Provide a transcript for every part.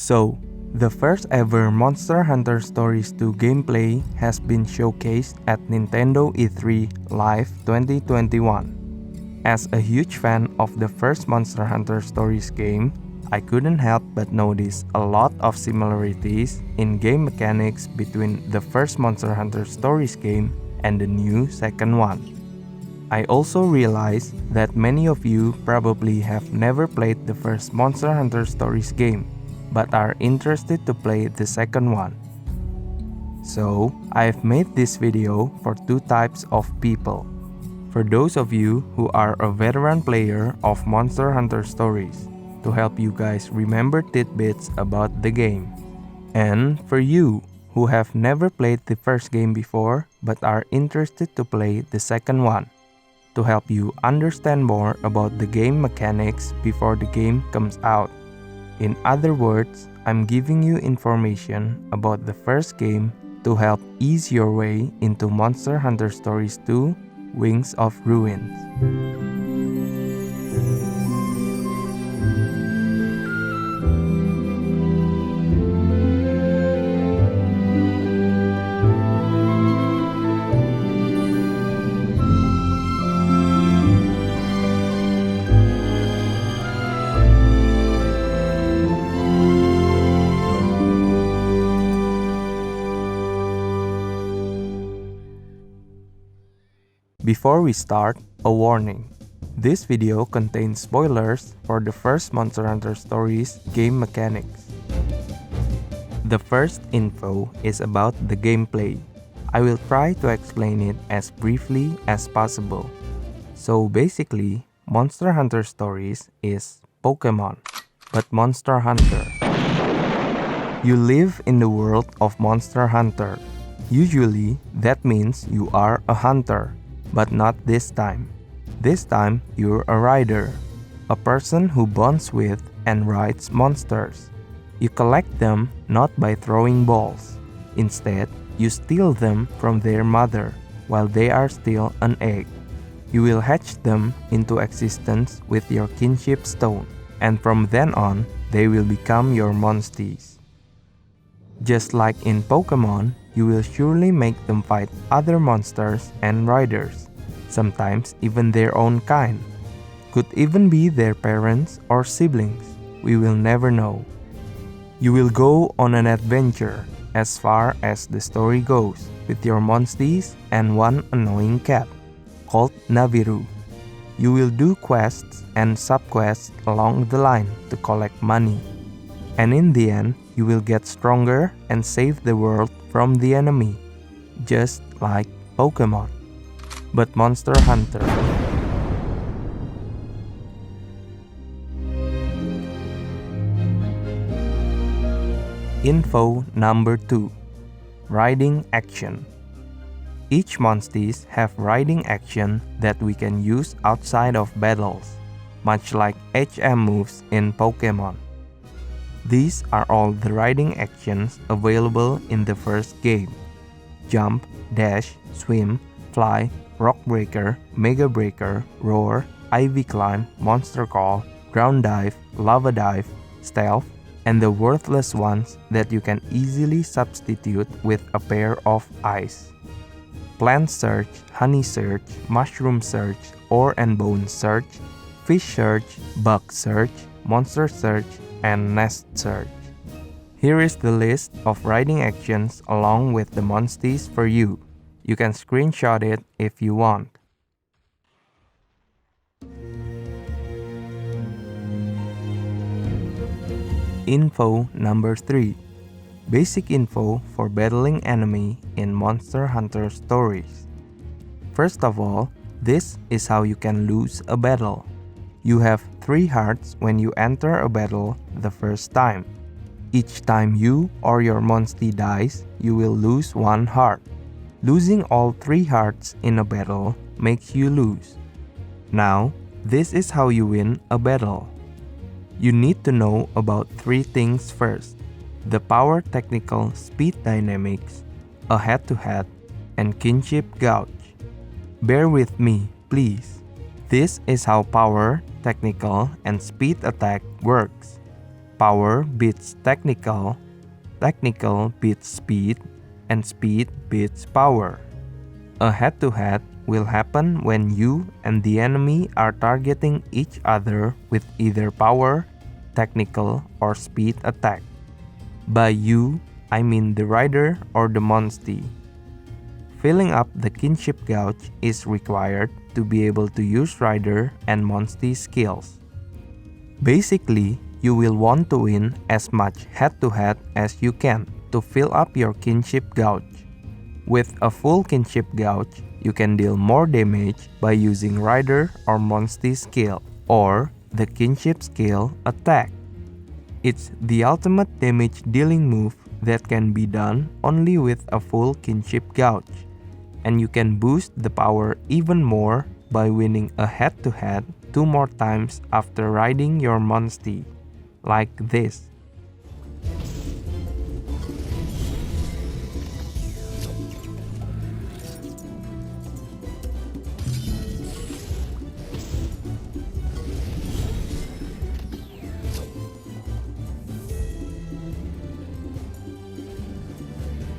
So, the first ever Monster Hunter Stories 2 gameplay has been showcased at Nintendo E3 Live 2021. As a huge fan of the first Monster Hunter Stories game, I couldn't help but notice a lot of similarities in game mechanics between the first Monster Hunter Stories game and the new second one. I also realized that many of you probably have never played the first Monster Hunter Stories game, but are interested to play the second one. So, I've made this video for two types of people. For those of you who are a veteran player of Monster Hunter Stories, to help you guys remember tidbits about the game. And for you who have never played the first game before but are interested to play the second one, to help you understand more about the game mechanics before the game comes out. In other words, I'm giving you information about the first game to help ease your way into Monster Hunter Stories 2: Wings of Ruins. Before we start, a warning. This video contains spoilers for the first Monster Hunter Stories game mechanics. The first info is about the gameplay. I will try to explain it as briefly as possible. So basically, Monster Hunter Stories is Pokemon, but Monster Hunter. You live in the world of Monster Hunter. Usually, that means you are a hunter. But not this time. This time, you're a rider, a person who bonds with and rides monsters. You collect them not by throwing balls. Instead, you steal them from their mother while they are still an egg. You will hatch them into existence with your Kinship stone, and from then on, they will become your Monsties. Just like in Pokemon, you will surely make them fight other monsters and riders, sometimes even their own kind. Could even be their parents or siblings, we will never know. You will go on an adventure as far as the story goes with your Monsties and one annoying cat, called Navirou. You will do quests and sub-quests along the line to collect money. And in the end, you will get stronger and save the world from the enemy, just like Pokemon. But Monster Hunter. Info number 2. Riding action. Each Monsties have riding action that we can use outside of battles, much like HM moves in Pokemon. These are all the riding actions available in the first game: jump, dash, swim, fly, rock breaker, mega breaker, roar, ivy climb, monster call, ground dive, lava dive, stealth, and the worthless ones that you can easily substitute with a pair of eyes: plant search, honey search, mushroom search, ore and bone search, fish search, bug search, monster search, and nest search. Here is the list of riding actions along with the Monsties for you. You can screenshot it if you want. Info number 3. Basic info for battling enemy in Monster Hunter Stories. First of all, this is how you can lose a battle. You have 3 hearts when you enter a battle the first time. Each time you or your Monstie dies, you will lose 1 heart. Losing all 3 hearts in a battle makes you lose. Now, this is how you win a battle. You need to know about 3 things first: the power technical speed dynamics, a head-to-head, and kinship gauge. Bear with me, please. This is how power, technical, and speed attack works. power beats technical, technical beats speed, and speed beats power. A head-to-head will happen when you and the enemy are targeting each other with either power, technical, or speed attack. By you, I mean the rider or the Monstie. Filling up the Kinship gauge is required to be able to use rider and Monstie skills. Basically, you will want to win as much head-to-head as you can to fill up your Kinship gauge. With a full Kinship gauge, you can deal more damage by using rider or Monstie skill, or the Kinship skill attack. It's the ultimate damage dealing move that can be done only with a full Kinship gauge, and you can boost the power even more by winning a head-to-head 2 more times after riding your Monstie, like this.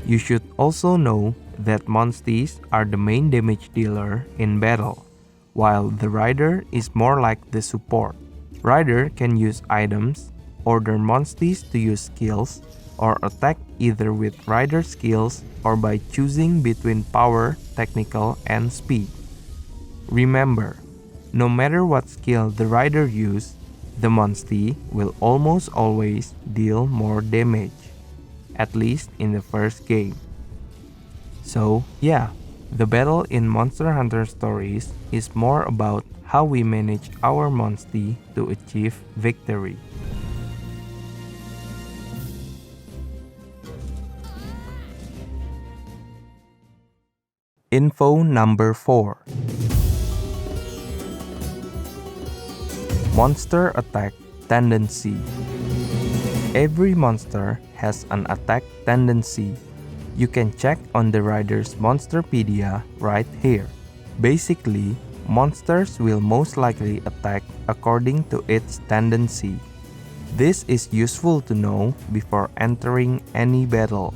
You should also know that Monsties are the main damage dealer in battle, while the rider is more like the support. Rider can use items, order Monsties to use skills, or attack either with rider skills or by choosing between power, technical, and speed. Remember, no matter what skill the rider uses, the Monstie will almost always deal more damage, at least in the first game. So yeah, the battle in Monster Hunter Stories is more about how we manage our Monstie to achieve victory. Info number 4. Monster attack tendency. Every monster has an attack tendency. You can check on the rider's Monsterpedia right here. Basically, monsters will most likely attack according to its tendency. This is useful to know before entering any battle,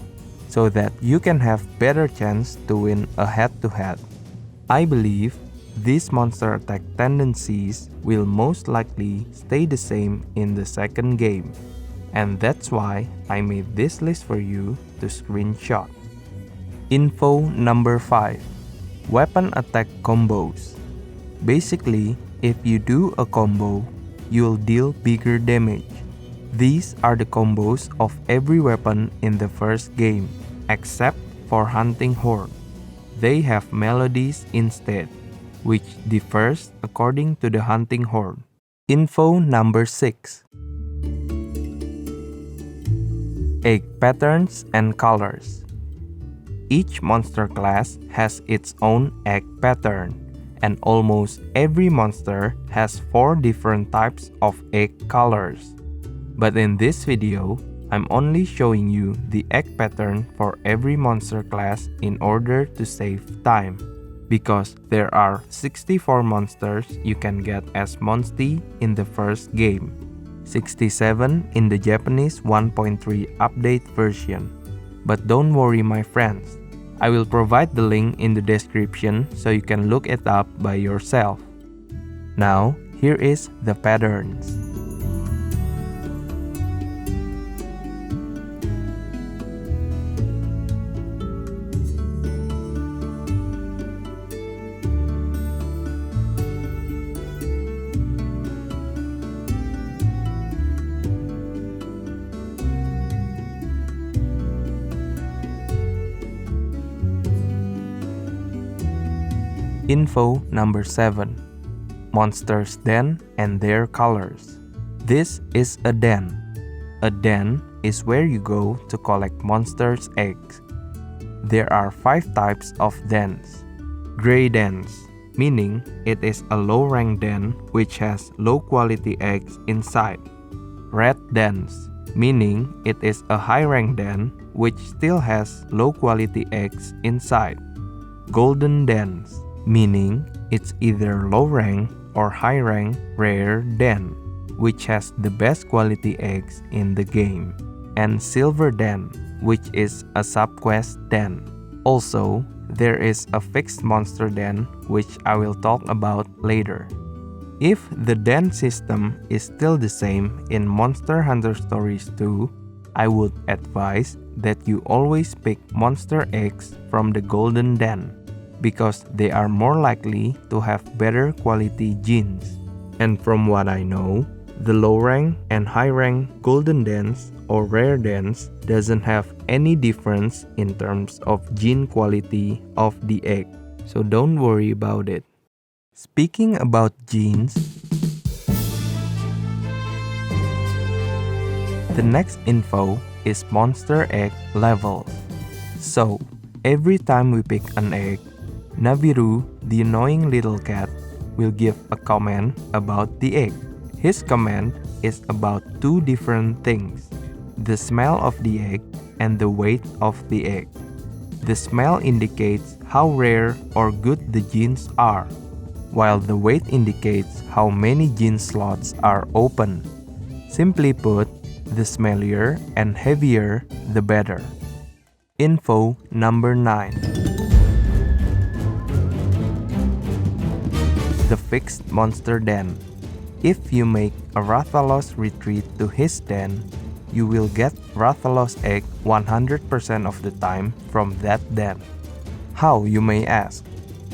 so that you can have better chance to win a head-to-head. I believe these monster attack tendencies will most likely stay the same in the second game, and that's why I made this list for you to screenshot. Info number 5. Weapon attack combos. Basically, if you do a combo, you'll deal bigger damage. These are the combos of every weapon in the first game, except for Hunting Horn. They have melodies instead, which differs according to the Hunting Horn. Info number 6. Egg patterns and colors. Each monster class has its own egg pattern, and almost every monster has 4 different types of egg colors. But in this video, I'm only showing you the egg pattern for every monster class in order to save time, because there are 64 monsters you can get as Monstie in the first game, 67 in the Japanese 1.3 update version. But don't worry my friends, I will provide the link in the description so you can look it up by yourself. Now, here is the patterns. Info number 7. Monsters Den and their colors. This is a den. A den is where you go to collect monsters' eggs. There are 5 types of dens. Gray dens, meaning it is a low-rank den which has low-quality eggs inside. Red dens, meaning it is a high-rank den which still has low-quality eggs inside. Golden dens, meaning it's either low rank or high rank rare den. which has the best quality eggs in the game, and Silver Den, which is a subquest den. Also, there is a fixed monster den, which I will talk about later. If the den system is still the same in Monster Hunter Stories 2, I would advise that you always pick monster eggs from the Golden Den, because they are more likely to have better quality genes. And from what I know, the low rank and high rank golden dens or rare dens doesn't have any difference in terms of gene quality of the egg, so don't worry about it. Speaking about genes, the next info is monster egg levels. So, every time we pick an egg, Navirou, the annoying little cat, will give a comment about the egg. His comment is about two different things: the smell of the egg and the weight of the egg. The smell indicates how rare or good the genes are, while the weight indicates how many gene slots are open. Simply put, the smellier and heavier, the better. Info number 9. The fixed monster den. If you make a Rathalos retreat to his den, you will get Rathalos egg 100% of the time from that den. How, you may ask?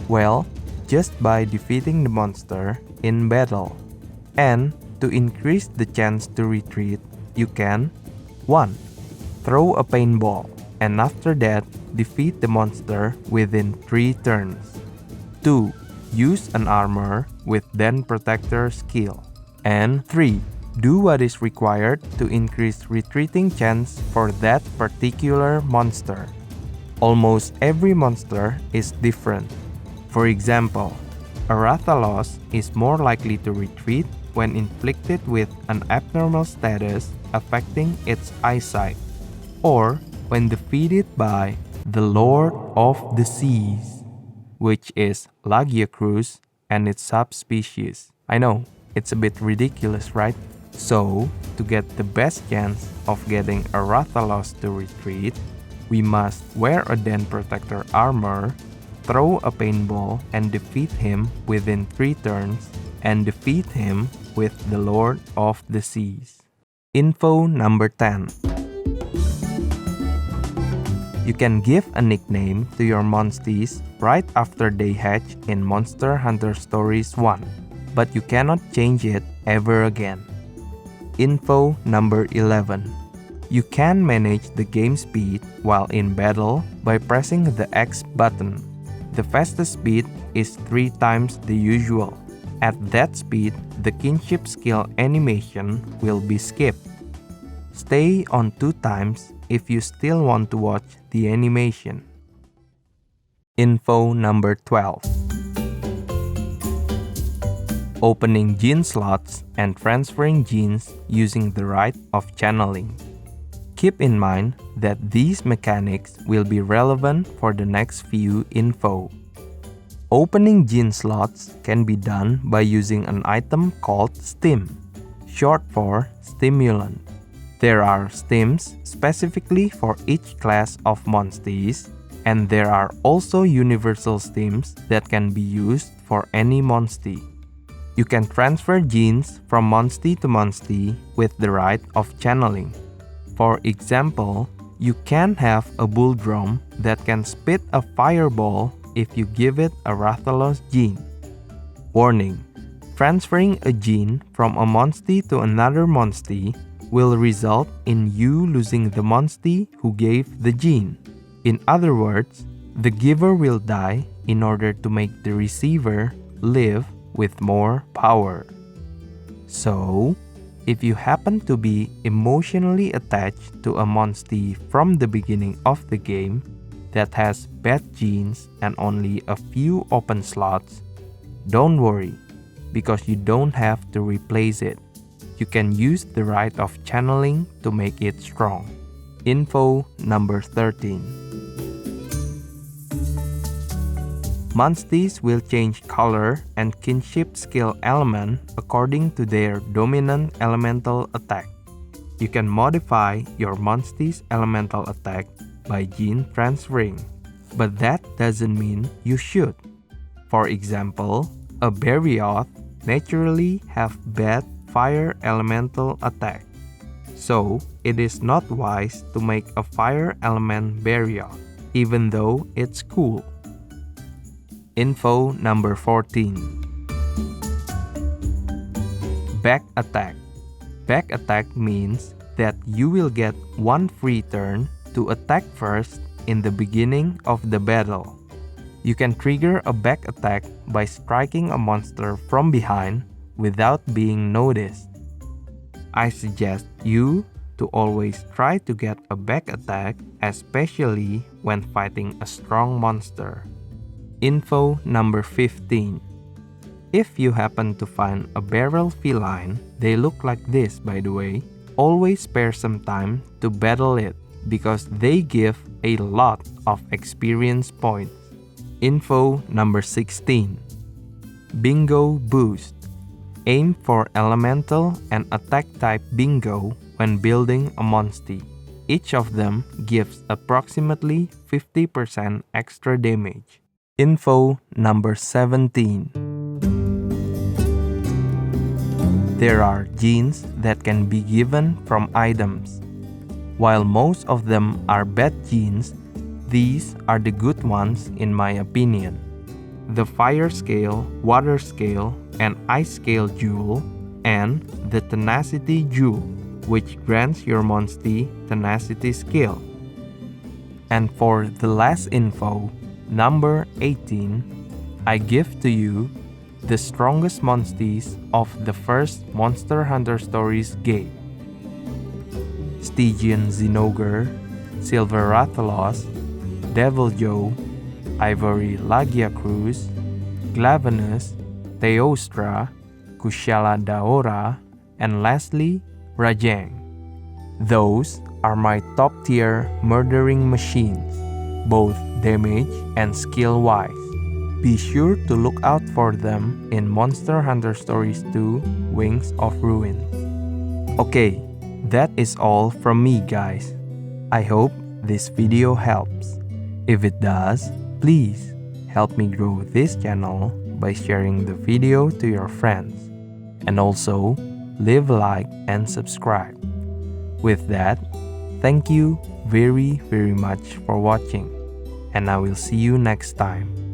Well, just by defeating the monster in battle. And to increase the chance to retreat, you can 1. Throw a paintball, and after that, defeat the monster within 3 turns. 2. Use an armor with Den Protector skill. And 3. Do what is required to increase retreating chance for that particular monster. Almost every monster is different. For example, a Rathalos is more likely to retreat when inflicted with an abnormal status affecting its eyesight, or when defeated by the Lord of the Seas, which is Lagiacrus and its subspecies. I know, it's a bit ridiculous, right? So, to get the best chance of getting a Rathalos to retreat, we must wear a Den Protector armor, throw a paintball and defeat him within 3 turns, and defeat him with the Lord of the Seas. Info number 10. You can give a nickname to your Monsties right after they hatch in Monster Hunter Stories 1, but you cannot change it ever again. Info number 11. You can manage the game speed while in battle by pressing the X button. The fastest speed is 3 times the usual. At that speed, the Kinship skill animation will be skipped. Stay on 2 times if you still want to watch the animation. Info number 12. Opening gene slots and transferring genes using the Rite of channeling. Keep in mind that these mechanics will be relevant for the next few info. Opening gene slots can be done by using an item called Stim, short for stimulant. There are stims specifically for each class of Monsties, and there are also universal stims that can be used for any Monstie. You can transfer genes from Monstie to Monstie with the Rite of channeling. For example, you can have a bull drum that can spit a fireball if you give it a Rathalos gene. Warning: transferring a gene from a Monstie to another Monstie will result in you losing the Monstie who gave the gene. In other words, the giver will die in order to make the receiver live with more power. So, if you happen to be emotionally attached to a Monstie from the beginning of the game that has bad genes and only a few open slots, don't worry, because you don't have to replace it. You can use the Rite of channeling to make it strong. Info number 13. Monsties will change color and kinship skill element according to their dominant elemental attack. You can modify your Monsties' elemental attack by gene transferring, but that doesn't mean you should. For example, a Berrioth naturally have bad fire elemental attack, so it is not wise to make a fire element Berrioth, even though it's cool. Info number 14. Back attack. Back attack means that you will get one free turn to attack first in the beginning of the battle. You can trigger a back attack by striking a monster from behind without being noticed. I suggest you to always try to get a back attack, especially when fighting a strong monster. Info number 15. If you happen to find a barrel feline, they look like this by the way, always spare some time to battle it because they give a lot of experience points. Info number 16. Bingo Boost. Aim for elemental and attack type bingo when building a Monstie. Each of them gives approximately 50% extra damage. Info number 17. There are genes that can be given from items. While most of them are bad genes, these are the good ones in my opinion. The Fire Scale, Water Scale, and Ice Scale Jewel, and the Tenacity Jewel, which grants your Monstie Tenacity skill. And for the last info, number 18, I give to you the strongest Monsties of the first Monster Hunter Stories game. Stygian Zinogre, Silver Rathalos, Devil Joe, Ivory Lagiacruz, Glavenus, Theostra, Kushala Daora, and lastly, Rajang. Those are my top tier murdering machines, both damage and skill wise. Be sure to look out for them in Monster Hunter Stories 2 Wings of Ruin. Okay, that is all from me guys. I hope this video helps. If it does, please help me grow this channel by sharing the video to your friends. And also, leave a like and subscribe. With that, thank you very much for watching. And I will see you next time.